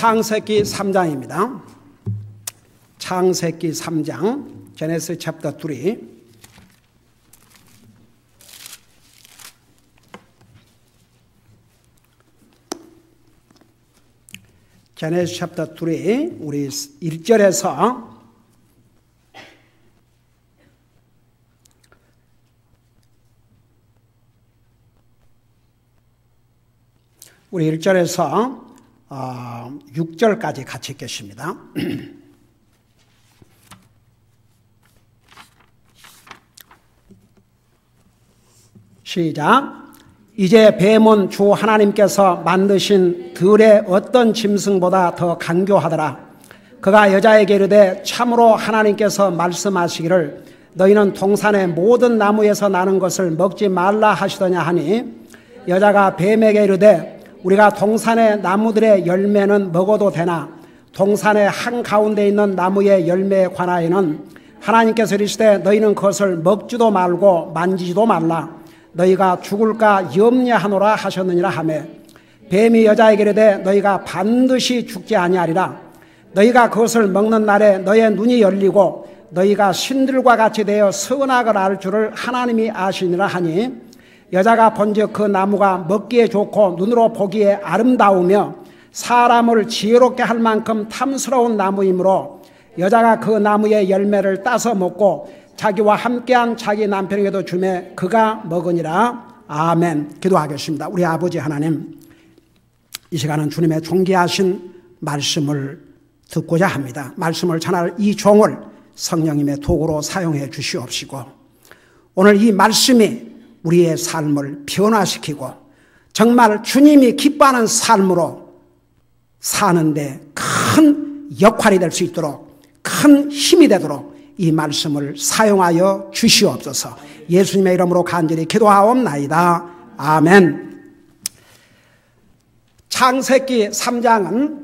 창세기 3장입니다. 창세기 3장, 제네시스 챕터 3. 제네시스 챕터 3, 우리 1절에서 우리 1절에서 6절까지 같이 읽겠습니다. 시작. 이제 뱀은 주 하나님께서 만드신 들의 어떤 짐승보다 더 간교하더라. 그가 여자에게 이르되 참으로 하나님께서 말씀하시기를 너희는 동산의 모든 나무에서 나는 것을 먹지 말라 하시더냐 하니 여자가 뱀에게 이르되 우리가 동산의 나무들의 열매는 먹어도 되나 동산의 한가운데 있는 나무의 열매에 관하여는 하나님께서 이르시되 너희는 그것을 먹지도 말고 만지지도 말라 너희가 죽을까 염려하노라 하셨느니라 하며 뱀이 여자에게 이르되 너희가 반드시 죽지 아니하리라 너희가 그것을 먹는 날에 너희의 눈이 열리고 너희가 신들과 같이 되어 선악을 알 줄을 하나님이 아시니라 하니 여자가 본즉 그 나무가 먹기에 좋고 눈으로 보기에 아름다우며 사람을 지혜롭게 할 만큼 탐스러운 나무이므로 여자가 그 나무의 열매를 따서 먹고 자기와 함께한 자기 남편에게도 주매 그가 먹으니라. 아멘. 기도하겠습니다. 우리 아버지 하나님, 이 시간은 주님의 존귀하신 말씀을 듣고자 합니다. 말씀을 전할 이 종을 성령님의 도구로 사용해 주시옵시고 오늘 이 말씀이 우리의 삶을 변화시키고 정말 주님이 기뻐하는 삶으로 사는데 큰 역할이 될 수 있도록 큰 힘이 되도록 이 말씀을 사용하여 주시옵소서. 예수님의 이름으로 간절히 기도하옵나이다. 아멘. 창세기 3장은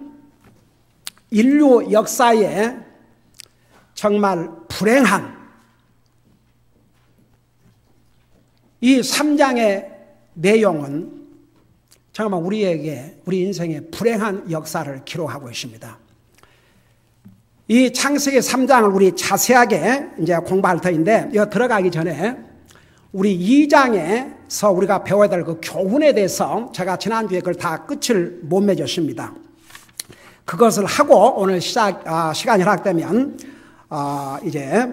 인류 역사에 정말 불행한 이 3장의 내용은 정말 우리에게 우리 인생의 불행한 역사를 기록하고 있습니다. 이 창세기 3장을 우리 자세하게 이제 공부할 터인데 여기 들어가기 전에 우리 2장에서 우리가 배워야 될 그 교훈에 대해서 제가 지난주에 그걸 다 끝을 못 맺었습니다. 그것을 하고 오늘 시간이 허락되면 이제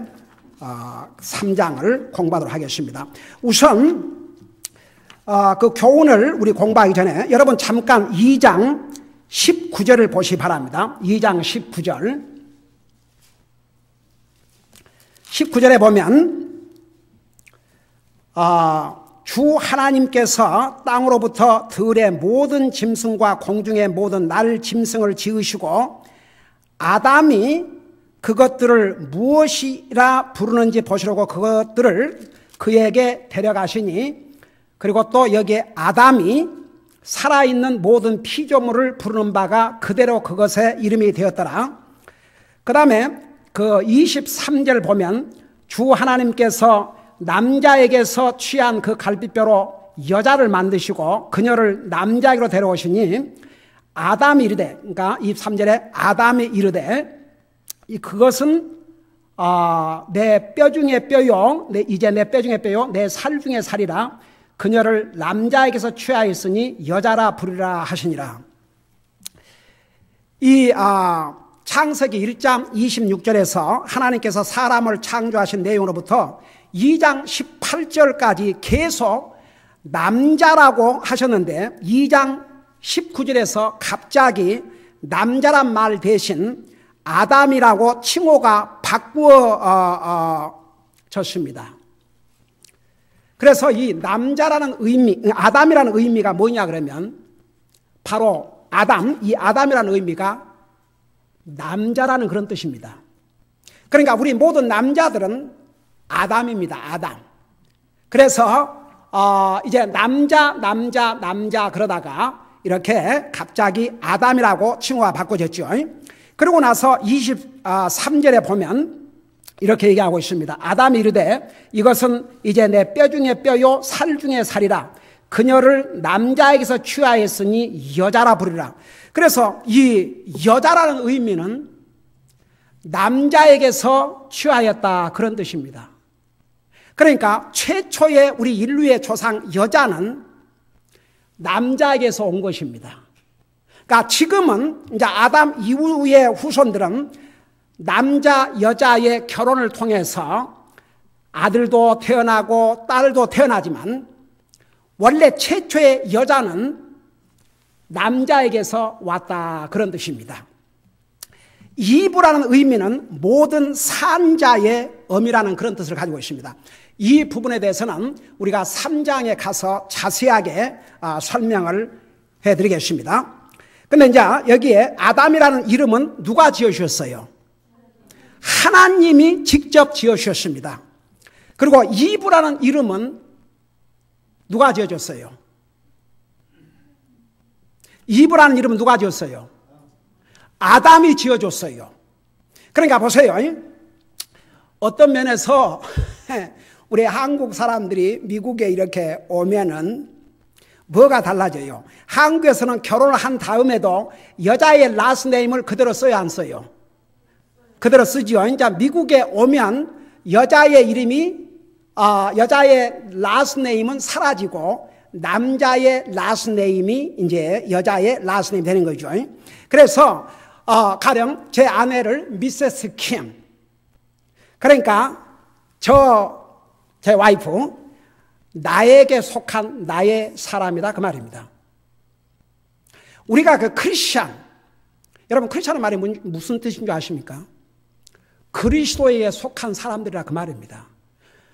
3장을 공부하도록 하겠습니다. 우선 그 교훈을 우리 공부하기 전에 여러분 잠깐 2장 19절을 보시기 바랍니다. 2장 19절. 19절에 보면 주 하나님께서 땅으로부터 들의 모든 짐승과 공중의 모든 날 짐승을 지으시고 아담이 그것들을 무엇이라 부르는지 보시려고 그것들을 그에게 데려가시니 그리고 또 여기에 아담이 살아있는 모든 피조물을 부르는 바가 그대로 그것의 이름이 되었더라. 그 다음에 그 23절 보면 주 하나님께서 남자에게서 취한 그 갈빗뼈로 여자를 만드시고 그녀를 남자에게로 데려오시니 아담이 이르되 그러니까 23절에 아담이 이르되 그것은 내 뼈 중에 뼈요 이제 내 뼈 중에 뼈요 내 살 중에 살이라 그녀를 남자에게서 취하였으니 여자라 부르라 하시니라. 이 창세기 1장 26절에서 하나님께서 사람을 창조하신 내용으로부터 2장 18절까지 계속 남자라고 하셨는데 2장 19절에서 갑자기 남자란 말 대신 아담이라고 칭호가 바꾸어졌습니다. 그래서 이 남자라는 의미, 아담이라는 의미가 뭐냐 그러면 바로 이 아담이라는 의미가 남자라는 그런 뜻입니다. 그러니까 우리 모든 남자들은 아담입니다. 아담. 그래서 이제 남자 그러다가 이렇게 갑자기 아담이라고 칭호가 바꿔졌죠. 그러고 나서 23절에 보면 이렇게 얘기하고 있습니다. 아담이 이르되 이것은 이제 내 뼈 중에 뼈요 살 중에 살이라 그녀를 남자에게서 취하였으니 여자라 부르라. 그래서 이 여자라는 의미는 남자에게서 취하였다, 그런 뜻입니다. 그러니까 최초의 우리 인류의 조상 여자는 남자에게서 온 것입니다. 그러니까 지금은 이제 아담 이후의 후손들은 남자 여자의 결혼을 통해서 아들도 태어나고 딸도 태어나지만 원래 최초의 여자는 남자에게서 왔다, 그런 뜻입니다. 이브라는 의미는 모든 산자의 어미라는 그런 뜻을 가지고 있습니다. 이 부분에 대해서는 우리가 3장에 가서 자세하게 설명을 해드리겠습니다. 근데 이제 여기에 아담이라는 이름은 누가 지어주셨어요? 하나님이 직접 지어주셨습니다. 그리고 이브라는 이름은 누가 지어줬어요? 이브라는 이름은 누가 지었어요? 아담이 지어줬어요. 그러니까 보세요. 어떤 면에서 우리 한국 사람들이 미국에 이렇게 오면은 뭐가 달라져요? 한국에서는 결혼을 한 다음에도 여자의 라스트 네임을 그대로 써야 안 써요? 그대로 쓰죠. 이제 미국에 오면 여자의 이름이 여자의 라스트 네임은 사라지고 남자의 라스트 네임이 이제 여자의 라스트 네임이 되는 거죠. 그래서 가령 제 아내를 미세스 킴, 그러니까 제 와이프 나에게 속한 나의 사람이다, 그 말입니다. 우리가 그 크리스찬, 여러분 크리스찬의 말이 무슨 뜻인 줄 아십니까? 그리스도에 속한 사람들이라, 그 말입니다.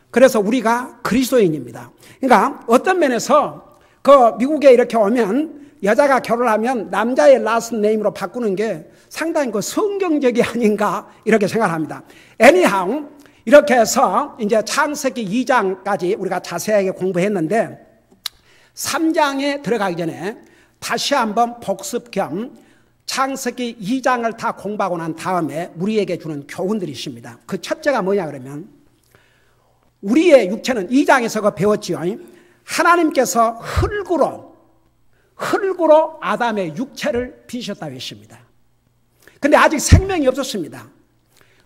그래서 우리가 그리스도인입니다. 그러니까 어떤 면에서 그 미국에 이렇게 오면 여자가 결혼하면 남자의 라스트 네임으로 바꾸는 게 상당히 그 성경적이 아닌가, 이렇게 생각합니다. anyhow, 이렇게 해서 이제 창세기 2장까지 우리가 자세하게 공부했는데 3장에 들어가기 전에 다시 한번 복습 겸 창세기 2장을 다 공부하고 난 다음에 우리에게 주는 교훈들이 있습니다. 그 첫째가 뭐냐 그러면, 우리의 육체는 2장에서 배웠지요. 하나님께서 흙으로 아담의 육체를 빚으셨다고 했습니다. 근데 아직 생명이 없었습니다.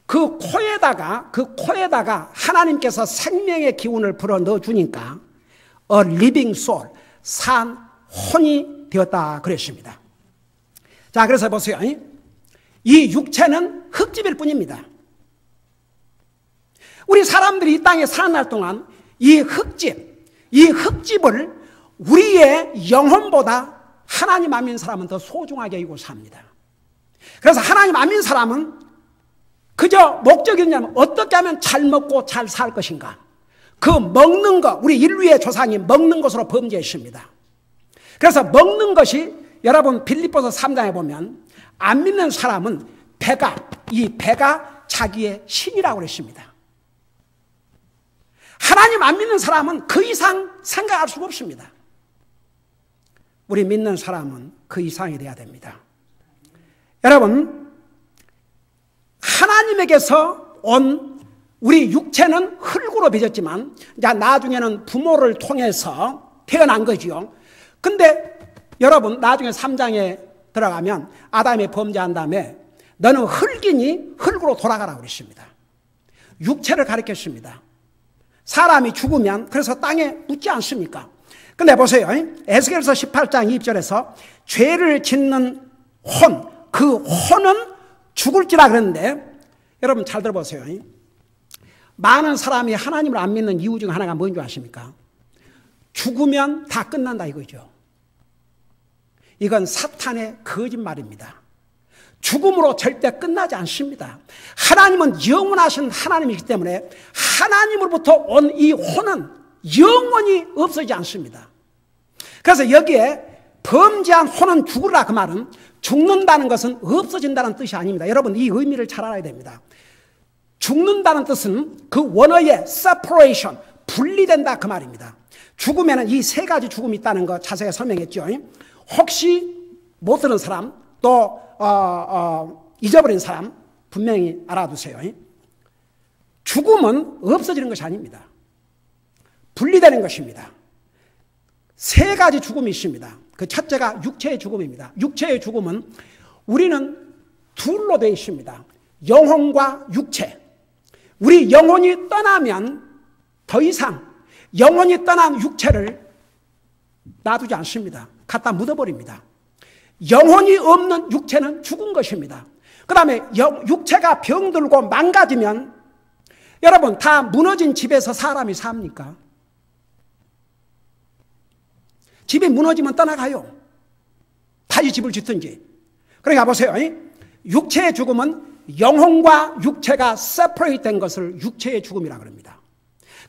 그 코에다가 하나님께서 생명의 기운을 불어 넣어 주니까 a living soul, 산 혼이 되었다 그랬습니다. 자, 그래서 보세요. 이 육체는 흙집일 뿐입니다. 우리 사람들이 이 땅에 사는 날 동안 이 흙집을 우리의 영혼보다 하나님 안 믿는 사람은 더 소중하게 여기고 삽니다. 그래서 하나님 안 믿는 사람은 그저 목적이 있냐면 어떻게 하면 잘 먹고 잘 살 것인가, 그 먹는 것, 우리 인류의 조상이 먹는 것으로 범죄했습니다. 그래서 먹는 것이, 여러분 빌립보서 3장에 보면 안 믿는 사람은 이 배가 자기의 신이라고 그랬습니다. 하나님 안 믿는 사람은 그 이상 생각할 수가 없습니다. 우리 믿는 사람은 그 이상이 돼야 됩니다. 여러분, 하나님에게서 온 우리 육체는 흙으로 빚었지만 나중에는 부모를 통해서 태어난 거지요. 근데 여러분 나중에 3장에 들어가면 아담이 범죄한 다음에 너는 흙이니 흙으로 돌아가라고 그랬습니다. 육체를 가리켰습니다. 사람이 죽으면 그래서 땅에 묻지 않습니까? 근데 보세요. 에스겔서 18장 2절에서 죄를 짓는 그 혼은 죽을지라 그랬는데, 여러분 잘 들어보세요. 많은 사람이 하나님을 안 믿는 이유 중 하나가 뭔지 아십니까? 죽으면 다 끝난다 이거죠. 이건 사탄의 거짓말입니다. 죽음으로 절대 끝나지 않습니다. 하나님은 영원하신 하나님이기 때문에 하나님으로부터 온 이 혼은 영원히 없어지지 않습니다. 그래서 여기에 범죄한 혼은 죽으라, 그 말은 죽는다는 것은 없어진다는 뜻이 아닙니다. 여러분 이 의미를 잘 알아야 됩니다. 죽는다는 뜻은 그 원어의 separation, 분리된다, 그 말입니다. 죽으면 이 세 가지 죽음이 있다는 거 자세히 설명했죠. 혹시 못 들은 사람, 또 잊어버린 사람 분명히 알아두세요. 죽음은 없어지는 것이 아닙니다. 분리되는 것입니다. 세 가지 죽음이 있습니다. 그 첫째가 육체의 죽음입니다. 육체의 죽음은 우리는 둘로 되어 있습니다. 영혼과 육체. 우리 영혼이 떠나면 더 이상 영혼이 떠난 육체를 놔두지 않습니다. 갖다 묻어버립니다. 영혼이 없는 육체는 죽은 것입니다. 그 다음에 육체가 병들고 망가지면 여러분 다 무너진 집에서 사람이 삽니까? 집이 무너지면 떠나가요. 다시 집을 짓든지. 그러니까 보세요. 육체의 죽음은 영혼과 육체가 separate 된 것을 육체의 죽음이라고 합니다.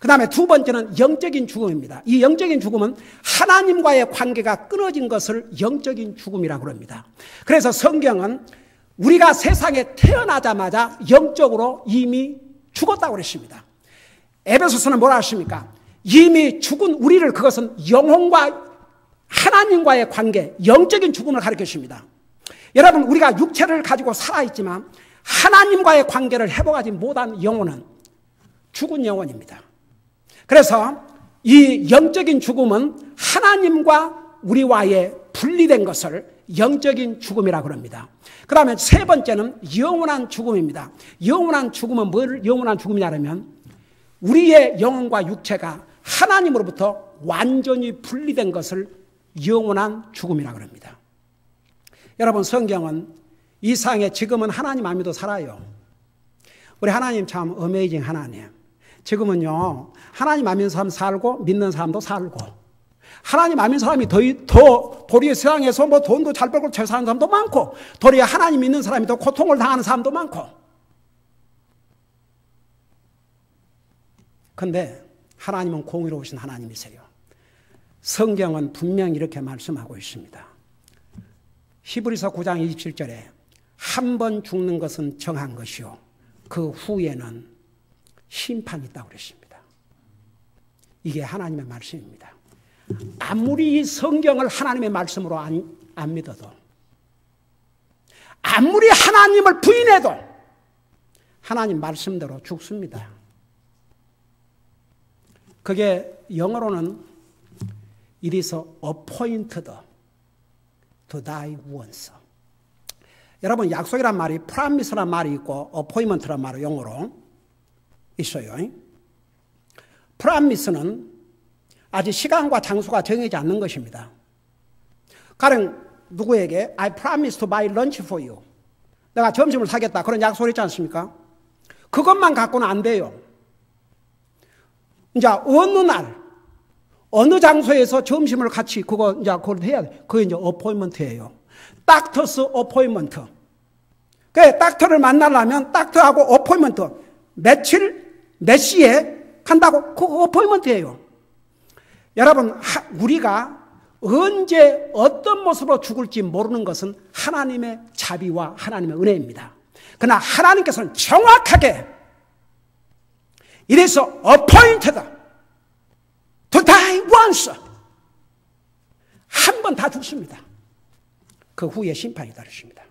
그 다음에 두 번째는 영적인 죽음입니다. 이 영적인 죽음은 하나님과의 관계가 끊어진 것을 영적인 죽음이라고 합니다. 그래서 성경은 우리가 세상에 태어나자마자 영적으로 이미 죽었다고 그랬습니다. 에베소서는 뭐라 하십니까? 이미 죽은 우리를, 그것은 영혼과 하나님과의 관계, 영적인 죽음을 가리켰습니다. 여러분, 우리가 육체를 가지고 살아있지만 하나님과의 관계를 회복하지 못한 영혼은 죽은 영혼입니다. 그래서 이 영적인 죽음은 하나님과 우리와의 분리된 것을 영적인 죽음이라고 합니다. 그 다음에 세 번째는 영원한 죽음입니다. 영원한 죽음은 뭘 영원한 죽음이냐면 우리의 영혼과 육체가 하나님으로부터 완전히 분리된 것을 영원한 죽음이라고 합니다. 여러분, 성경은 이 세상에 지금은 하나님 안 믿어 살아요. 우리 하나님 참 어메이징 하나님. 지금은요, 하나님 안 믿는 사람 살고 믿는 사람도 살고, 하나님 안 믿는 사람이 더 도리어 세상에서 뭐 돈도 잘 벌고 잘 사는 사람도 많고, 도리어 하나님 믿는 사람이 더 고통을 당하는 사람도 많고. 그런데 하나님은 공의로우신 하나님이세요. 성경은 분명히 이렇게 말씀하고 있습니다. 히브리서 9장 27절에 한 번 죽는 것은 정한 것이요 그 후에는 심판이 있다고 그랬습니다. 이게 하나님의 말씀입니다. 아무리 성경을 하나님의 말씀으로 안 믿어도, 아무리 하나님을 부인해도 하나님 말씀대로 죽습니다. 그게 영어로는 It is appointed to die once. 여러분, 약속이란 말이 promise란 말이 있고 appointment란 말이 영어로 있어요. promise는 아직 시간과 장소가 정해지지 않는 것입니다. 가령 누구에게 I promise to buy lunch for you. 내가 점심을 사겠다. 그런 약속을 했지 않습니까? 그것만 갖고는 안 돼요. 이제 어느 날, 어느 장소에서 점심을 같이 그걸 해야 돼. 그게 이제 어포인먼트예요. 닥터스 어포인먼트. 그 닥터를 만나려면 닥터하고 어포인먼트. 며칠, 몇 시에 간다고 그 어포인먼트예요. 여러분, 우리가 언제 어떤 모습으로 죽을지 모르는 것은 하나님의 자비와 하나님의 은혜입니다. 그러나 하나님께서는 정확하게 It is appointed to die once. 한 번 다 죽습니다. 그 후에 심판이 따르십니다.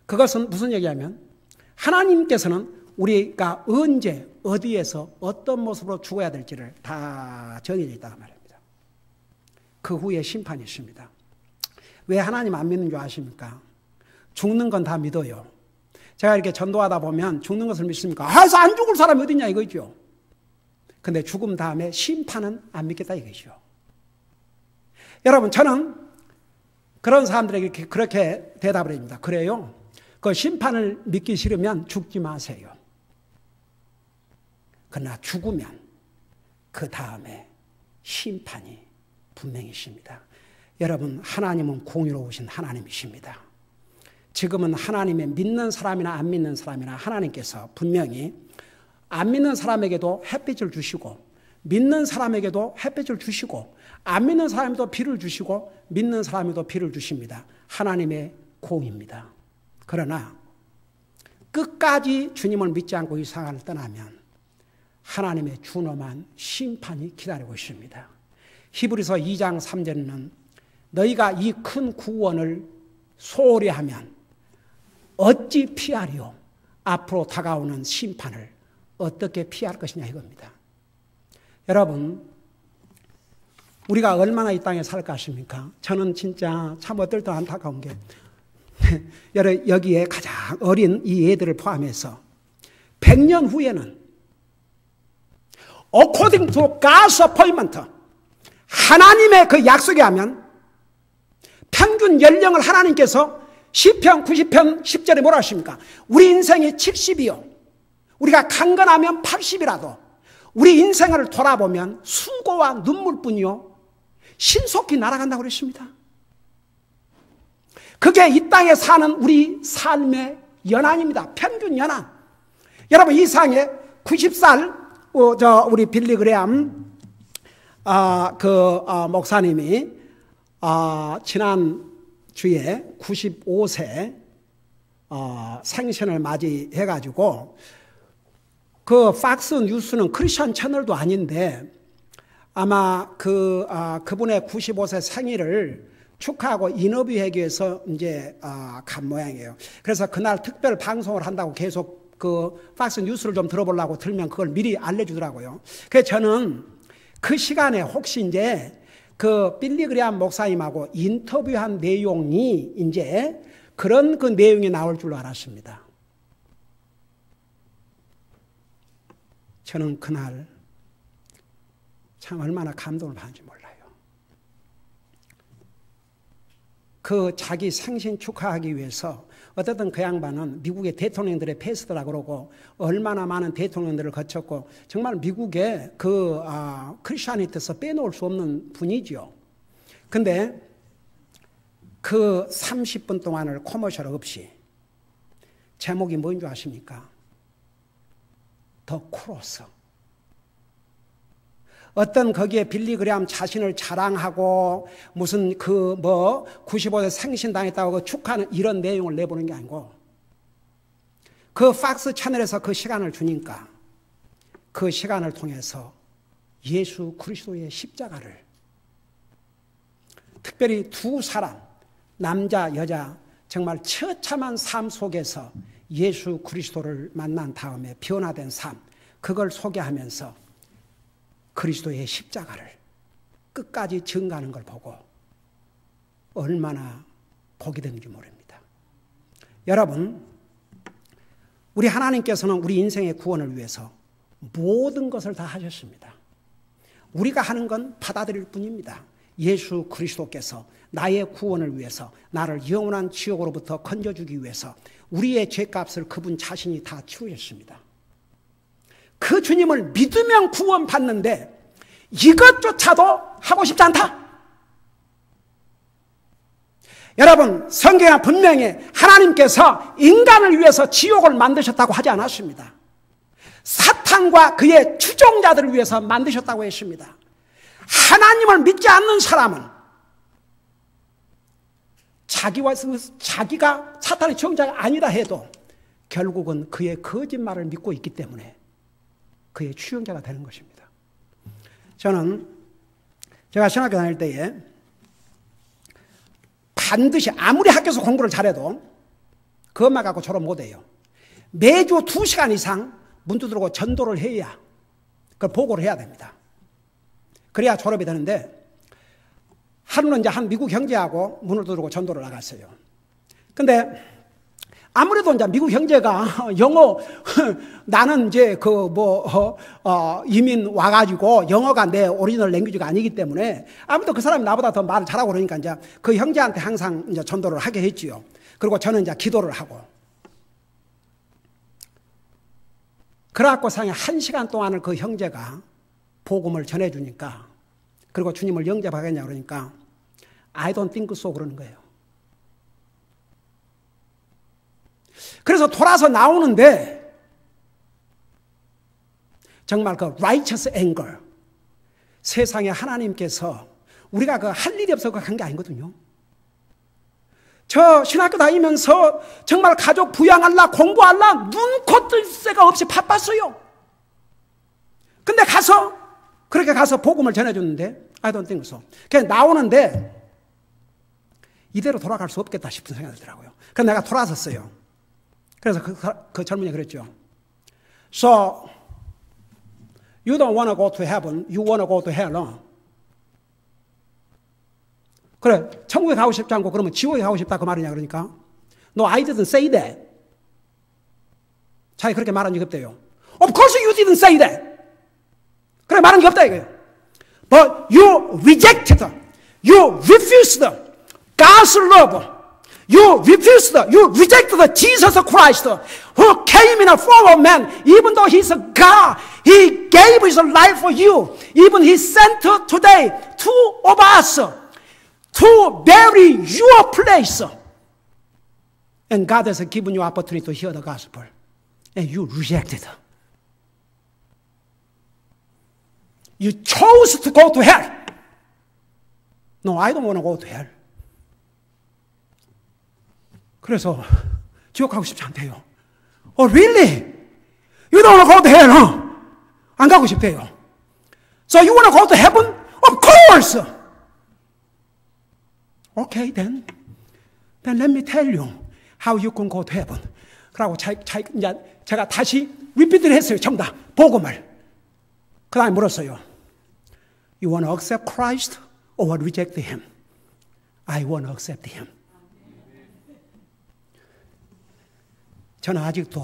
그것은 무슨 얘기냐면 하나님께서는 우리가 언제 어디에서 어떤 모습으로 죽어야 될지를 다 정해져 있다고 말합니다. 그 후에 심판이 있습니다. 왜 하나님 안 믿는 줄 아십니까? 죽는 건 다 믿어요. 제가 이렇게 전도하다 보면 죽는 것을 믿습니까? 그래서 안 죽을 사람이 어딨냐 이거죠. 근데 죽음 다음에 심판은 안 믿겠다 이거죠. 여러분, 저는 그런 사람들에게 그렇게 대답을 합니다. 그래요? 그 심판을 믿기 싫으면 죽지 마세요. 그러나 죽으면 그 다음에 심판이 분명히 있습니다. 여러분, 하나님은 공의로우신 하나님이십니다. 지금은 하나님의 믿는 사람이나 안 믿는 사람이나 하나님께서 분명히 안 믿는 사람에게도 햇빛을 주시고 믿는 사람에게도 햇빛을 주시고 안 믿는 사람에도 비를 주시고 믿는 사람에도 비를 주십니다. 하나님의 공입니다. 그러나 끝까지 주님을 믿지 않고 이 세상을 떠나면 하나님의 준엄한 심판이 기다리고 있습니다. 히브리서 2장 3절에는 너희가 이 큰 구원을 소홀히 하면 어찌 피하리요? 앞으로 다가오는 심판을 어떻게 피할 것이냐 이겁니다. 여러분, 우리가 얼마나 이 땅에 살까 하십니까? 저는 진짜 참 어떨 때 안타까운 게 여기에 가장 어린 이 애들을 포함해서 100년 후에는 according to God's appointment, 하나님의 그 약속에 하면 평균 연령을 하나님께서 시편 90편 10절에 뭐라 하십니까? 우리 인생이 70이요, 우리가 강건하면 80이라도 우리 인생을 돌아보면 수고와 눈물뿐이요 신속히 날아간다고 그랬습니다. 그게 이 땅에 사는 우리 삶의 연한입니다. 평균 연한. 여러분, 이 상에 90살 우리 빌리 그레암 목사님이 지난 주에 95세 생신을 맞이해가지고 그 팍스 뉴스는 크리스천 채널도 아닌데 아마 그분의 95세 생일을 축하하고 인터뷰하기 위해서 이제 간 모양이에요. 그래서 그날 특별 방송을 한다고 계속 그 팍스 뉴스를 좀 들어보려고 들면 그걸 미리 알려주더라고요. 그래서 저는 그 시간에 혹시 이제 그 빌리 그레암 목사님하고 인터뷰한 내용이 이제 그런 그 내용이 나올 줄로 알았습니다. 저는 그날 참 얼마나 감동을 받는지 몰라요. 그 자기 생신 축하하기 위해서 어쨌든 그 양반은 미국의 대통령들의 패스트라 그러고 얼마나 많은 대통령들을 거쳤고 정말 미국의 그 크리스천이트에서 빼놓을 수 없는 분이죠. 근데 그 30분 동안을 커머셜 없이 제목이 뭔 줄 아십니까? 더 크로스. 어떤 거기에 빌리 그레암 자신을 자랑하고 무슨 95세 생신 당했다고 축하하는 이런 내용을 내보는 게 아니고 그 팍스 채널에서 그 시간을 주니까 그 시간을 통해서 예수 그리스도의 십자가를 특별히 두 사람, 남자, 여자 정말 처참한 삶 속에서 예수 그리스도를 만난 다음에 변화된 삶, 그걸 소개하면서 그리스도의 십자가를 끝까지 증가하는 걸 보고 얼마나 복이 되는지 모릅니다. 여러분, 우리 하나님께서는 우리 인생의 구원을 위해서 모든 것을 다 하셨습니다. 우리가 하는 건 받아들일 뿐입니다. 예수 그리스도께서 나의 구원을 위해서 나를 영원한 지옥으로부터 건져주기 위해서 우리의 죄값을 그분 자신이 다 치르셨습니다. 그 주님을 믿으면 구원받는데 이것조차도 하고 싶지 않다. 여러분, 성경에 분명히 하나님께서 인간을 위해서 지옥을 만드셨다고 하지 않았습니다. 사탄과 그의 추종자들을 위해서 만드셨다고 했습니다. 하나님을 믿지 않는 사람은 자기가 사탄의 추종자가 아니다 해도 결국은 그의 거짓말을 믿고 있기 때문에 그의 추종자가 되는 것입니다. 제가 신학교 다닐 때에 반드시 아무리 학교에서 공부를 잘해도 그것만 갖고 졸업 못해요. 매주 2시간 이상 문 두드리고 전도를 해야 그걸 보고를 해야 됩니다. 그래야 졸업이 되는데 하루는 이제 한 미국 형제하고 문을 두드리고 전도를 나갔어요. 근데 아무래도 이제 미국 형제가 영어 나는 이제 이민 와가지고 영어가 내 오리지널 랭귀지가 아니기 때문에 아무래도 그 사람이 나보다 더 말을 잘하고 그러니까 이제 그 형제한테 항상 이제 전도를 하게 했지요. 그리고 저는 이제 기도를 하고. 그래갖고 상에 1시간 동안을 그 형제가 복음을 전해주니까 그리고 주님을 영접하겠냐 그러니까 I don't think so 그러는 거예요. 그래서 돌아서 나오는데 정말 그 righteous anger, 세상에 하나님께서 우리가 그 할 일이 없어서 간 게 아니거든요. 저 신학교 다니면서 정말 가족 부양하려 공부하려 눈코 뜰 새가 없이 바빴어요. 근데 그렇게 가서 복음을 전해줬는데 I don't think so. 그냥 나오는데 이대로 돌아갈 수 없겠다 싶은 생각이 들더라고요. 그래서 내가 돌아섰어요. 그래서 그 젊은이가 그랬죠. So, you don't want to go to heaven, you want to go to hell. 그래, 천국에 가고 싶지 않고 그러면 지옥에 가고 싶다 그 말이냐 그러니까. No, I didn't say that. 자기 그렇게 말한 적이 없대요. Of course you didn't say that. 그래 말한 게 없다 이거예요. But you rejected, you refused God's love. You refused, you rejected Jesus Christ who came in a form of man. Even though he's a God, he gave his life for you. Even he sent today two of us to bury your place. And God has given you opportunity to hear the gospel. And you rejected. You chose to go to hell. No, I don't want to go to hell. 그래서 지옥 가고 싶지 않대요. Oh, really? You don't want to go to hell, huh? 안 가고 싶대요. So you want to go to heaven? Of course! Okay, then let me tell you how you can go to heaven. 그러고 이제 제가 다시 리피트를 했어요. 전부 다 복음을. 그 다음에 물었어요. You want to accept Christ or reject him? I want to accept him. 저는 아직도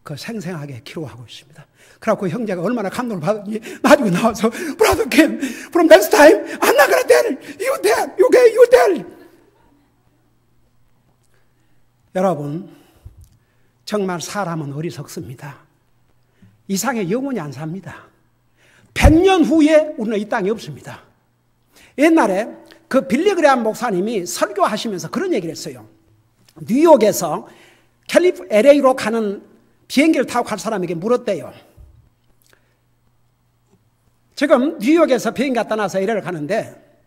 그 생생하게 기록하고 있습니다. 그래갖고 형제가 얼마나 감동을 받았니? 나중에 나와서 Brother Kim, from next time, I'm not gonna tell you that, you tell. 여러분, 정말 사람은 어리석습니다. 이 상에 영원히 안 삽니다. 100년 후에 우리는 이 땅에 없습니다. 옛날에 그 빌리 그레함 목사님이 설교하시면서 그런 얘기를 했어요. 뉴욕에서 LA로 가는 비행기를 타고 갈 사람에게 물었대요. 지금 뉴욕에서 비행기 갖다 놔서 LA를 가는데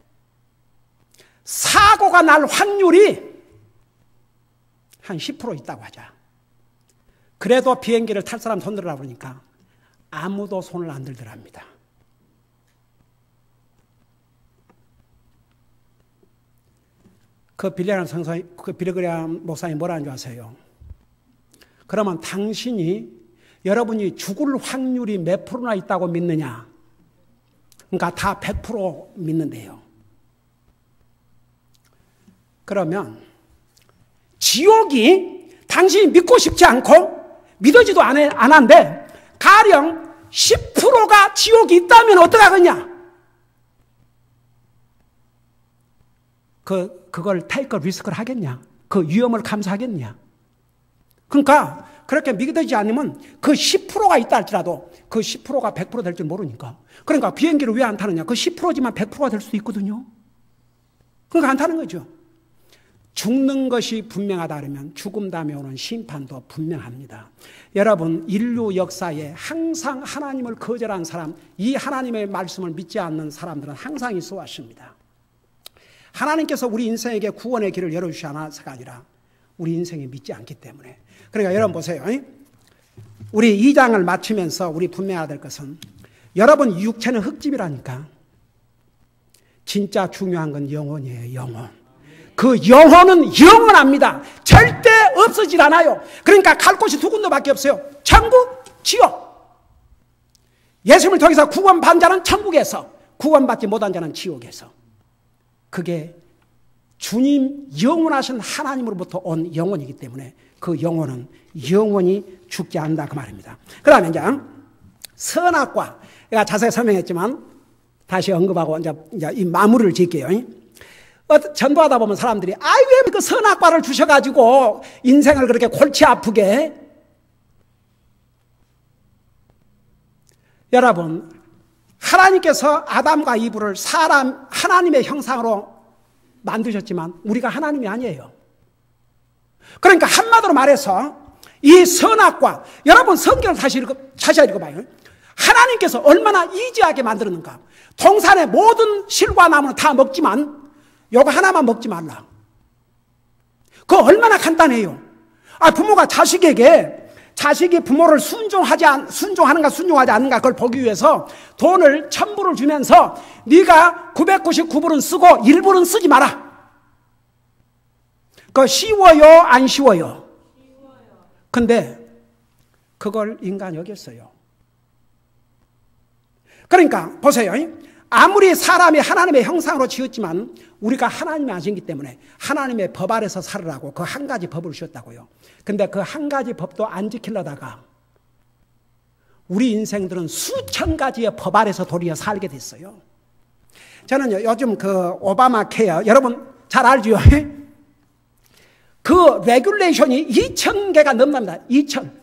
사고가 날 확률이 한 10% 있다고 하자. 그래도 비행기를 탈 사람 손 들으라고 그러니까 아무도 손을 안 들더랍니다. 그 빌리 그레함 목사님이 뭐라는 줄 아세요? 그러면 여러분이 죽을 확률이 몇 프로나 있다고 믿느냐? 그러니까 다 100% 믿는데요. 그러면 지옥이 당신이 믿고 싶지 않고 믿어지도 안 한데 가령 10%가 지옥이 있다면 어떡하겠냐? 그걸 테이크 리스크를 하겠냐? 그 위험을 감수하겠냐? 그러니까 그렇게 믿어지지 않으면 그 10%가 있다 할지라도 그 10%가 100% 될 줄 모르니까. 그러니까 비행기를 왜 안 타느냐? 그 10%지만 100%가 될 수도 있거든요. 그러니까 안 타는 거죠. 죽는 것이 분명하다 그러면 죽음 다음에 오는 심판도 분명합니다. 여러분, 인류 역사에 항상 하나님을 거절한 사람, 이 하나님의 말씀을 믿지 않는 사람들은 항상 있어 왔습니다. 하나님께서 우리 인생에게 구원의 길을 열어주시 않아서가 아니라 우리 인생이 믿지 않기 때문에. 그러니까 여러분 보세요. 우리 2장을 마치면서 우리 분명해야 될 것은 여러분 육체는 흙집이라니까. 진짜 중요한 건 영혼이에요. 영혼. 그 영혼은 영원합니다. 절대 없어질 않아요. 그러니까 갈 곳이 두 군데밖에 없어요. 천국, 지옥. 예수님을 통해서 구원받은 자는 천국에서, 구원받지 못한 자는 지옥에서. 그게 주님 영원하신 하나님으로부터 온 영혼이기 때문에 그 영혼은 영원히 죽지 않는다 그 말입니다. 그 다음에 이제 선악과, 제가 자세히 설명했지만 다시 언급하고 이제 이 마무리를 짓게요. 전도하다 보면 사람들이 왜 그 선악과를 주셔가지고 인생을 그렇게 골치 아프게. 여러분, 하나님께서 아담과 이브를 하나님의 형상으로 만드셨지만 우리가 하나님이 아니에요. 그러니까 한마디로 말해서 이 선악과, 여러분 성경을 다시 읽어봐요. 하나님께서 얼마나 이지하게 만들었는가. 동산의 모든 실과 나무는 다 먹지만 요거 하나만 먹지 말라. 그거 얼마나 간단해요. 부모가 자식이 부모를 순종하는가 순종하지 않는가 그걸 보기 위해서 돈을 1000불을 주면서 네가 999불은 쓰고 1불은 쓰지 마라. 그거 쉬워요? 안 쉬워요? 근데 그걸 인간이 여겼어요. 그러니까 보세요. 아무리 사람이 하나님의 형상으로 지었지만 우리가 하나님이 아니기 때문에 하나님의 법 아래서 살으라고 그 한 가지 법을 주셨다고요. 근데 그 한 가지 법도 안 지키려다가 우리 인생들은 수천 가지의 법 아래서 도리어 살게 됐어요. 저는요, 요즘 그 오바마 케어, 여러분 잘 알죠? 그 레귤레이션이 2,000개가 넘납니다. 2,000.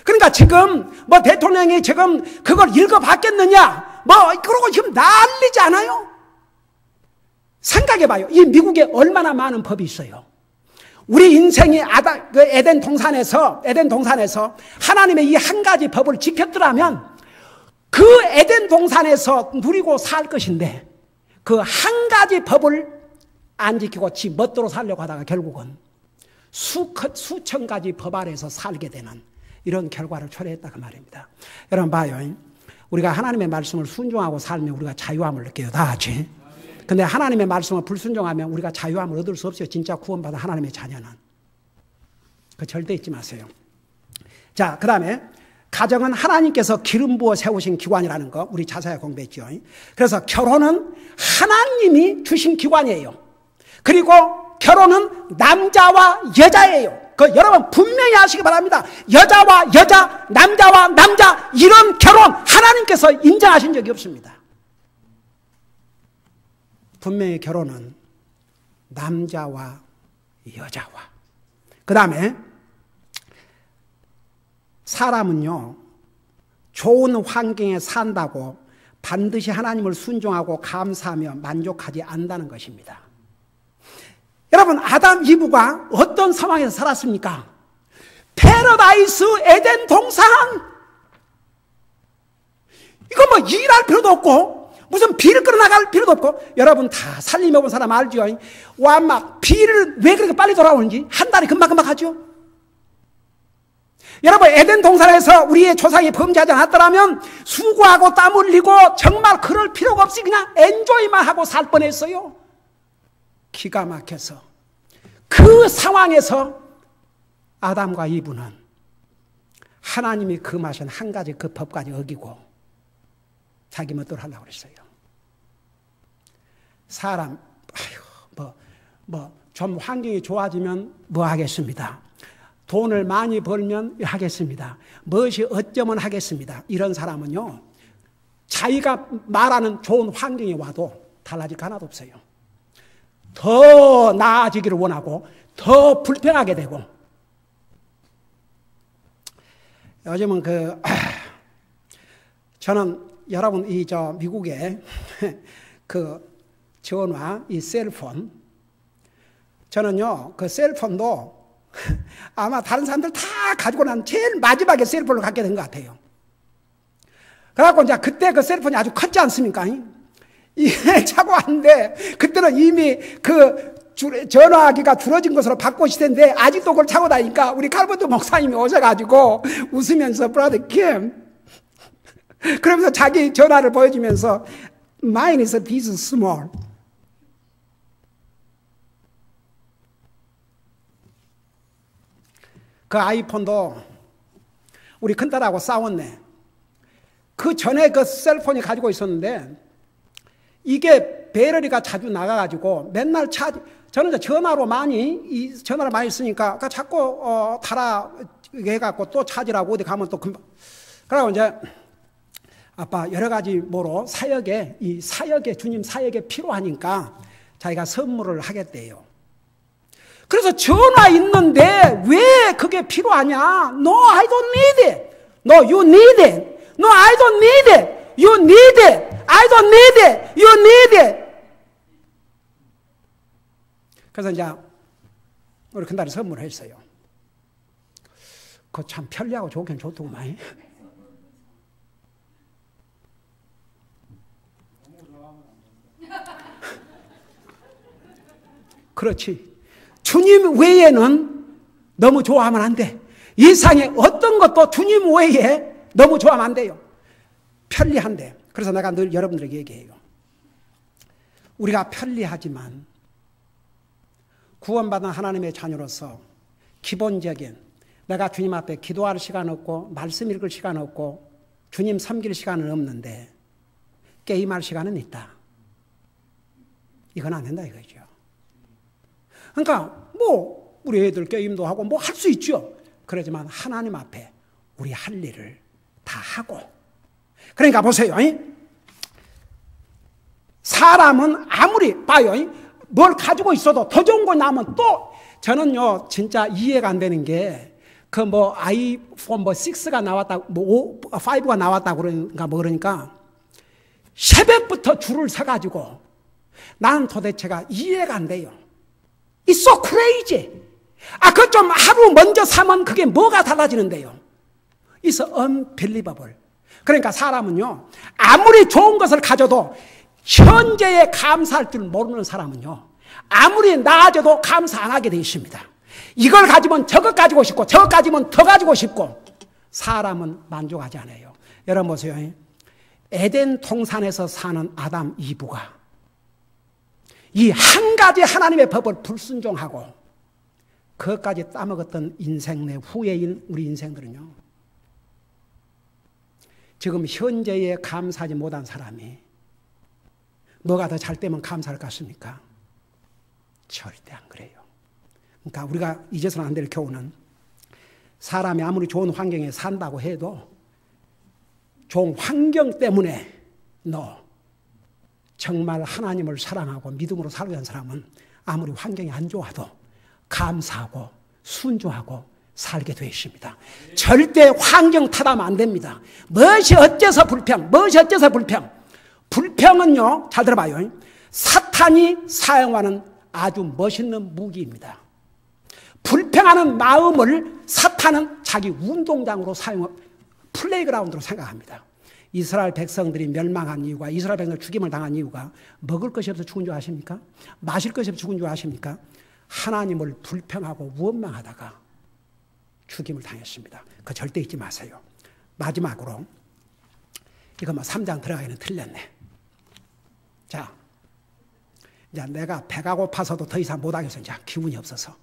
그러니까 지금 뭐 대통령이 지금 그걸 읽어봤겠느냐? 뭐 그러고 지금 난리지 않아요? 생각해봐요. 이 미국에 얼마나 많은 법이 있어요. 우리 인생이 그 에덴 동산에서 하나님의 이 한 가지 법을 지켰더라면 그 에덴 동산에서 누리고 살 것인데 그 한 가지 법을 안 지키고 지 멋대로 살려고 하다가 결국은 수천 가지 법 아래에서 살게 되는 이런 결과를 초래했다고 말입니다. 여러분 봐요. 우리가 하나님의 말씀을 순종하고 살면 우리가 자유함을 느껴요. 다 같이. 근데 하나님의 말씀을 불순종하면 우리가 자유함을 얻을 수 없어요. 진짜 구원받은 하나님의 자녀는. 그 절대 잊지 마세요. 자, 그 다음에 가정은 하나님께서 기름 부어 세우신 기관이라는 거 우리 자세히 공부했죠. 그래서 결혼은 하나님이 주신 기관이에요. 그리고 결혼은 남자와 여자예요. 그 여러분 분명히 아시기 바랍니다. 여자와 여자, 남자와 남자 이런 결혼 하나님께서 인정하신 적이 없습니다. 분명히 결혼은 남자와 여자와. 그 다음에 사람은요, 좋은 환경에 산다고 반드시 하나님을 순종하고 감사하며 만족하지 않는다는 것입니다. 여러분, 아담 이브가 어떤 상황에서 살았습니까? 패러다이스 에덴 동산. 이거 뭐 일할 필요도 없고 무슨 비를 끌어나갈 필요도 없고. 여러분 다 살림해본 사람 알죠? 와, 막 비를 왜 그렇게 빨리 돌아오는지 한 달이 금방금방 하죠. 여러분 에덴 동산에서 우리의 조상이 범죄하지 않았더라면 수고하고 땀 흘리고 정말 그럴 필요가 없이 그냥 엔조이만 하고 살 뻔했어요. 기가 막혀서 그 상황에서 아담과 이브는 하나님이 금하신 한 가지 그 법까지 어기고 자기 멋대로 하려고 그랬어요. 사람 좀 환경이 좋아지면 뭐 하겠습니다. 돈을 많이 벌면 하겠습니다. 무엇이 어쩌면 하겠습니다. 이런 사람은요, 자기가 말하는 좋은 환경이 와도 달라질 거 하나도 없어요. 더 나아지기를 원하고 더 불평하게 되고. 요즘은 저는 여러분 미국의 그 전화, 이 셀폰, 저는요 그 셀폰도 아마 다른 사람들 다 가지고 난 제일 마지막에 셀폰을 갖게 된 것 같아요. 그래갖고 이제 그때 그 셀폰이 아주 컸지 않습니까? 이게 차고 왔는데 그때는 이미 그 전화기가 줄어진 것으로 바꾸실 텐데 아직도 그걸 차고 다니니까 우리 칼버트 목사님이 오셔가지고 웃으면서 브라더 킴 그러면서 자기 전화를 보여주면서 Mine is a piece small. 그 아이폰도 우리 큰딸하고 싸웠네. 그 전에 그 셀폰이 가지고 있었는데 이게 배터리가 자주 나가가지고 맨날 저는 전화로 많이 전화를 많이 쓰니까 자꾸 달아 해갖고 또 찾으라고 어디 가면 또 금방. 그러고 이제 아빠 여러 가지 뭐로 사역에 주님 사역에 필요하니까 자기가 선물을 하겠대요. 그래서 전화 있는데 왜 그게 필요하냐? No, I don't need it. No, you need it. No, I don't need it. You need it. I don't need it. You need it. 그래서 이제 우리 큰딸이 선물을 했어요. 그거 참 편리하고 좋긴 좋더구만. 그렇지. 주님 외에는 너무 좋아하면 안 돼. 이 세상에 어떤 것도 주님 외에 너무 좋아하면 안 돼요. 편리한데. 그래서 내가 늘 여러분들에게 얘기해요. 우리가 편리하지만 구원받은 하나님의 자녀로서 기본적인 내가 주님 앞에 기도할 시간 없고 말씀 읽을 시간 없고 주님 섬길 시간은 없는데 게임할 시간은 있다. 이건 안 된다 이거죠. 그러니까 뭐 우리 애들 게임도 하고 뭐 할 수 있죠. 그러지만 하나님 앞에 우리 할 일을 다 하고. 그러니까 보세요. 사람은 아무리 봐요. 뭘 가지고 있어도 더 좋은 거 나오면 또 저는요 진짜 이해가 안 되는 게 그 뭐 아이폰 뭐 6가 나왔다, 뭐 5가 나왔다 그러니까 뭐 그러니까 새벽부터 줄을 서 가지고 나는 도대체가 이해가 안 돼요. It's so crazy. 그거 좀 하루 먼저 사면 그게 뭐가 달라지는데요. It's unbelievable. 그러니까 사람은요 아무리 좋은 것을 가져도 현재에 감사할 줄 모르는 사람은요 아무리 나아져도 감사 안 하게 되어 있습니다. 이걸 가지면 저것 가지고 싶고 저것 가지면 더 가지고 싶고 사람은 만족하지 않아요. 여러분 보세요. 에덴 동산에서 사는 아담 이브가 이 한 가지 하나님의 법을 불순종하고 그것까지 따먹었던 인생 내 후회인 우리 인생들은요 지금 현재에 감사하지 못한 사람이 뭐가 더 잘 되면 감사할 것 같습니까? 절대 안 그래요. 그러니까 우리가 잊어서는 안 될 교훈은 사람이 아무리 좋은 환경에 산다고 해도 좋은 환경 때문에 너 정말 하나님을 사랑하고 믿음으로 살려는 사람은 아무리 환경이 안 좋아도 감사하고 순종하고 살게 되어 있습니다. 절대 환경 탓하면 안 됩니다. 무엇이 어째서 불평, 무엇이 어째서 불평. 불평은요, 잘 들어봐요. 사탄이 사용하는 아주 멋있는 무기입니다. 불평하는 마음을 사탄은 자기 운동장으로 플레이그라운드로 생각합니다. 이스라엘 백성들이 멸망한 이유가, 이스라엘 백성들 죽임을 당한 이유가 먹을 것이 없어서 죽은 줄 아십니까? 마실 것이 없어서 죽은 줄 아십니까? 하나님을 불평하고 원망하다가 죽임을 당했습니다. 그거 절대 잊지 마세요. 마지막으로 이거 뭐 3장 들어가기는 틀렸네. 자, 이제 내가 배가 고파서도 더 이상 못하겠어. 이제 기운이 없어서.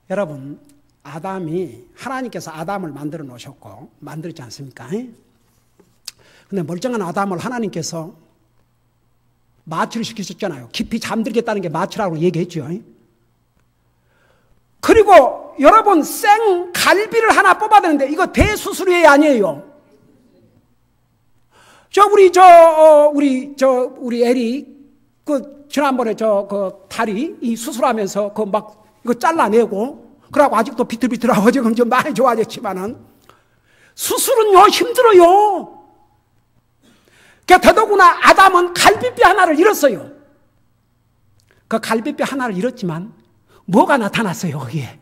여러분, 하나님께서 아담을 만들어 놓으셨고, 만들었지 않습니까? 근데 멀쩡한 아담을 하나님께서 마취를 시키셨잖아요. 깊이 잠들겠다는 게 마취라고 얘기했죠. 그리고 여러분, 생 갈비를 하나 뽑아야 되는데, 이거 대수술이 아니에요. 우리 애리, 지난번에 다리, 이 수술하면서 이거 잘라내고, 그러고 아직도 비틀비틀하고 지금 좀 많이 좋아졌지만은, 수술은요, 힘들어요. 더더구나 아담은 갈비뼈 하나를 잃었어요. 그 갈비뼈 하나를 잃었지만, 뭐가 나타났어요, 거기에?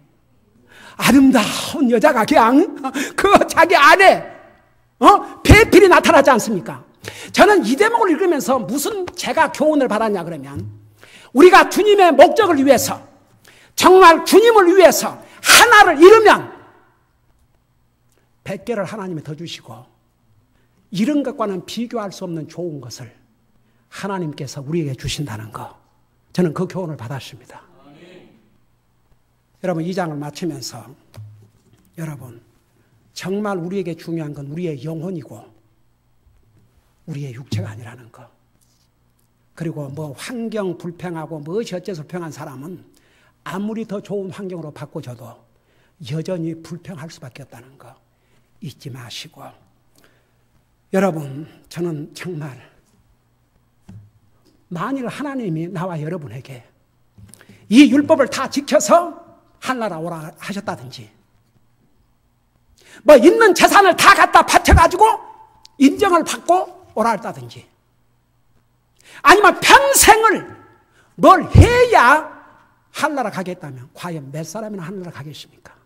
아름다운 여자가 그냥, 자기 안에, 배필이 나타나지 않습니까? 저는 이 대목을 읽으면서 무슨 제가 교훈을 받았냐 그러면 우리가 주님의 목적을 위해서 정말 주님을 위해서 하나를 잃으면 100개를 하나님이 더 주시고 이런 것과는 비교할 수 없는 좋은 것을 하나님께서 우리에게 주신다는 거 저는 그 교훈을 받았습니다. 여러분 이 장을 마치면서 여러분 정말 우리에게 중요한 건 우리의 영혼이고 우리의 육체가 아니라는 거. 그리고 뭐 환경 불평하고 무엇이 어째서 불평한 사람은 아무리 더 좋은 환경으로 바꿔줘도 여전히 불평할 수밖에 없다는 거 잊지 마시고 여러분 저는 정말 만일 하나님이 나와 여러분에게 이 율법을 다 지켜서 하늘나라 오라 하셨다든지 뭐 있는 재산을 다 갖다 바쳐가지고 인정을 받고 오라 했다든지 아니면 평생을 뭘 해야 하늘나라 가겠다면 과연 몇 사람이나 하늘나라 가겠습니까?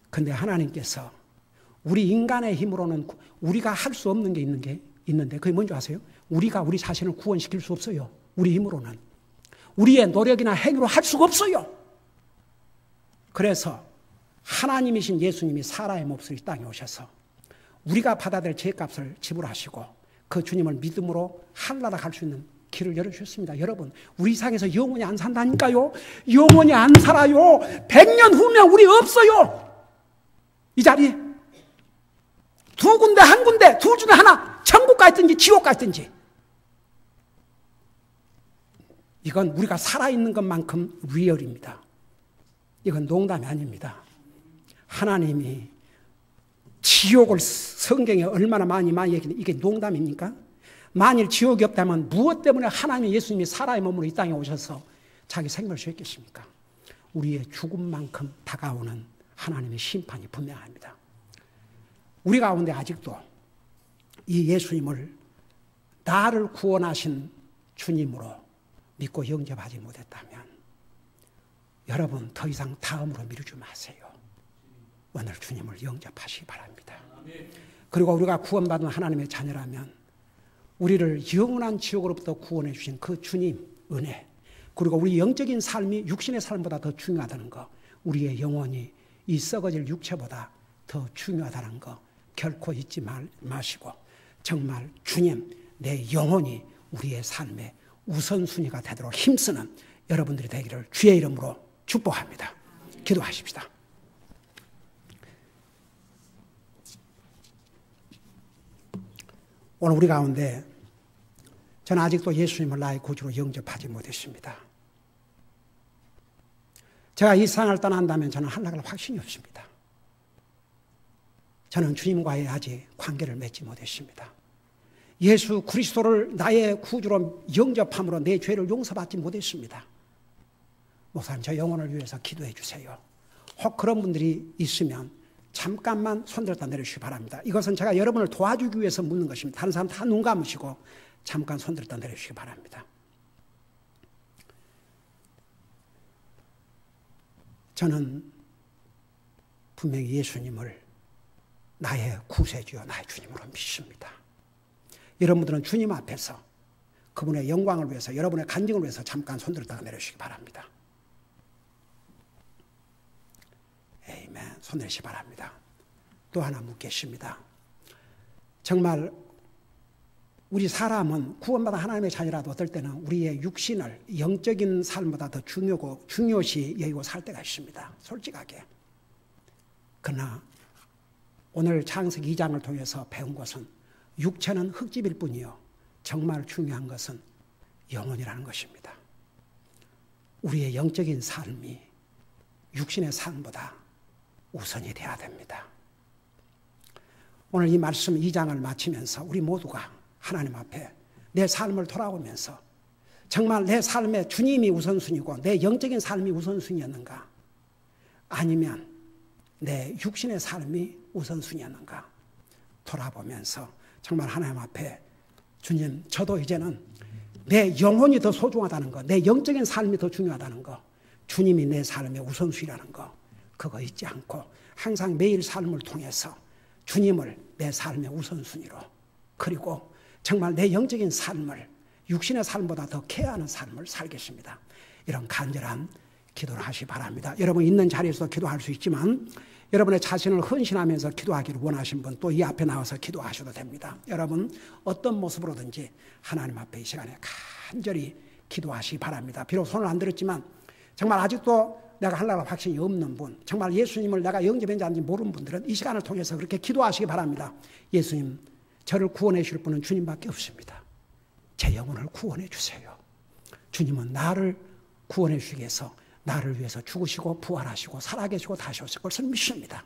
근데 하나님께서 우리 인간의 힘으로는 우리가 할 수 없는 게 있는데 그게 뭔지 아세요? 우리가 우리 자신을 구원시킬 수 없어요. 우리 힘으로는. 우리의 노력이나 행위로 할 수가 없어요. 그래서 하나님이신 예수님이 사람의 몹쓸 이 땅에 오셔서 우리가 받아야 될 죄값을 지불하시고 그 주님을 믿음으로 하늘나라 갈 수 있는 길을 열어주셨습니다. 여러분 우리 세상에서 영원히 안 산다니까요. 영원히 안 살아요. 100년 후면 우리 없어요. 이 자리에 두 군데, 한 군데, 둘 중에 하나, 천국 가 있든지 지옥 가 있든지. 이건 우리가 살아있는 것만큼 리얼입니다. 이건 농담이 아닙니다. 하나님이 지옥을 성경에 얼마나 많이 얘기했는데 이게 농담입니까? 만일 지옥이 없다면 무엇 때문에 하나님 예수님이 사람의 몸으로 이 땅에 오셔서 자기 생명을 주셨겠습니까? 우리의 죽음만큼 다가오는 하나님의 심판이 분명합니다. 우리 가운데 아직도 이 예수님을 나를 구원하신 주님으로 믿고 영접하지 못했다면 여러분 더 이상 다음으로 미루지 마세요. 오늘 주님을 영접하시기 바랍니다. 그리고 우리가 구원받은 하나님의 자녀라면 우리를 영원한 지옥으로부터 구원해 주신 그 주님 은혜, 그리고 우리 영적인 삶이 육신의 삶보다 더 중요하다는 거, 우리의 영혼이 이 썩어질 육체보다 더 중요하다는 거 결코 잊지 마시고 정말 주님, 내 영혼이 우리의 삶의 우선순위가 되도록 힘쓰는 여러분들이 되기를 주의 이름으로 축복합니다. 기도하십시다. 오늘 우리 가운데 저는 아직도 예수님을 나의 구주로 영접하지 못했습니다. 제가 이 세상을 떠난다면 저는 하늘나갈 확신이 없습니다. 저는 주님과의 아직 관계를 맺지 못했습니다. 예수 그리스도를 나의 구주로 영접함으로 내 죄를 용서받지 못했습니다. 목사님, 저 영혼을 위해서 기도해 주세요. 혹 그런 분들이 있으면 잠깐만 손들었다 내려주시기 바랍니다. 이것은 제가 여러분을 도와주기 위해서 묻는 것입니다. 다른 사람 다 눈 감으시고 잠깐 손들었다 내려주시기 바랍니다. 저는 분명히 예수님을 나의 구세주여 나의 주님으로 믿습니다. 여러분들은 주님 앞에서 그분의 영광을 위해서, 여러분의 간증을 위해서 잠깐 손들었다가 내려주시기 바랍니다. 아멘. 손 내리시기 바랍니다. 또 하나 묻겠습니다. 정말 우리 사람은 구원받은 하나님의 자녀라도 어떨 때는 우리의 육신을 영적인 삶보다 더 중요시 여기고 살 때가 있습니다. 솔직하게. 그러나 오늘 창세기 2장을 통해서 배운 것은 육체는 흙집일 뿐이요 정말 중요한 것은 영혼이라는 것입니다. 우리의 영적인 삶이 육신의 삶보다 우선이 되어야 됩니다. 오늘 이 말씀 2장을 마치면서 우리 모두가 하나님 앞에 내 삶을 돌아보면서 정말 내 삶에 주님이 우선순위고 내 영적인 삶이 우선순위였는가, 아니면 내 육신의 삶이 우선순위였는가 돌아보면서 정말 하나님 앞에 주님, 저도 이제는 내 영혼이 더 소중하다는 거, 내 영적인 삶이 더 중요하다는 거, 주님이 내 삶의 우선순위라는 거, 그거 잊지 않고 항상 매일 삶을 통해서 주님을 내 삶의 우선순위로, 그리고 정말 내 영적인 삶을 육신의 삶보다 더 케어하는 삶을 살겠습니다. 이런 간절한 기도를 하시기 바랍니다. 여러분 있는 자리에서도 기도할 수 있지만 여러분의 자신을 헌신하면서 기도하기를 원하신 분 또 이 앞에 나와서 기도하셔도 됩니다. 여러분 어떤 모습으로든지 하나님 앞에 이 시간에 간절히 기도하시기 바랍니다. 비록 손을 안 들었지만 정말 아직도 내가 하려고 확신이 없는 분, 정말 예수님을 내가 영접했는지 아닌지 모르는 분들은 이 시간을 통해서 그렇게 기도하시기 바랍니다. 예수님, 저를 구원해 주실 분은 주님밖에 없습니다. 제 영혼을 구원해 주세요. 주님은 나를 구원해 주시기 위해서 나를 위해서 죽으시고 부활하시고 살아계시고 다시 오실 것을 믿습니다.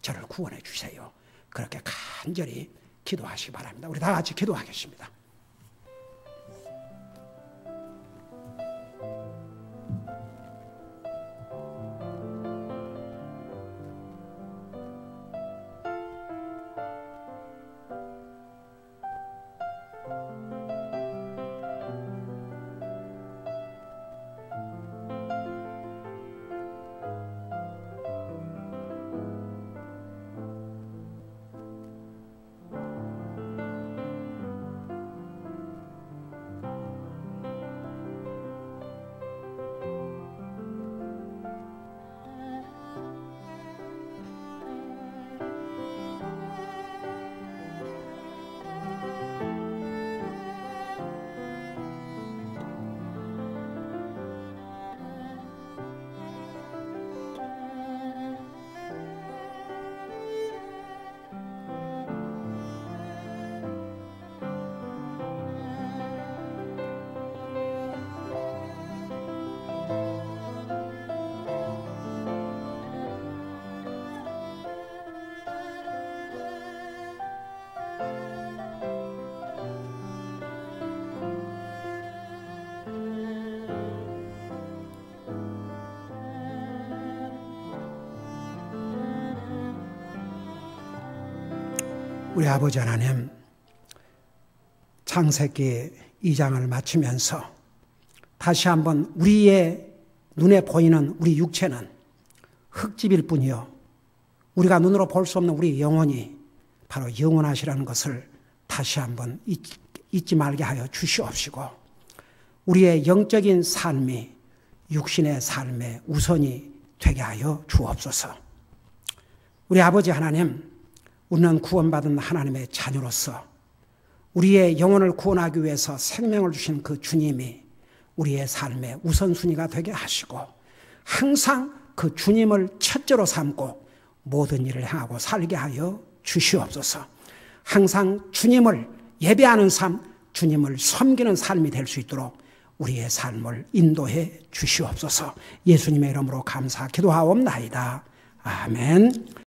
저를 구원해 주세요. 그렇게 간절히 기도하시기 바랍니다. 우리 다 같이 기도하겠습니다. 우리 아버지 하나님, 창세기 2장을 마치면서 다시 한번 우리의 눈에 보이는 우리 육체는 흙집일 뿐이요, 우리가 눈으로 볼 수 없는 우리 영혼이 바로 영원하시라는 것을 다시 한번 잊지 말게 하여 주시옵시고, 우리의 영적인 삶이 육신의 삶의 우선이 되게 하여 주옵소서. 우리 아버지 하나님, 우리는 구원받은 하나님의 자녀로서 우리의 영혼을 구원하기 위해서 생명을 주신 그 주님이 우리의 삶의 우선순위가 되게 하시고, 항상 그 주님을 첫째로 삼고 모든 일을 행하고 살게 하여 주시옵소서. 항상 주님을 예배하는 삶, 주님을 섬기는 삶이 될 수 있도록 우리의 삶을 인도해 주시옵소서. 예수님의 이름으로 감사 기도하옵나이다. 아멘.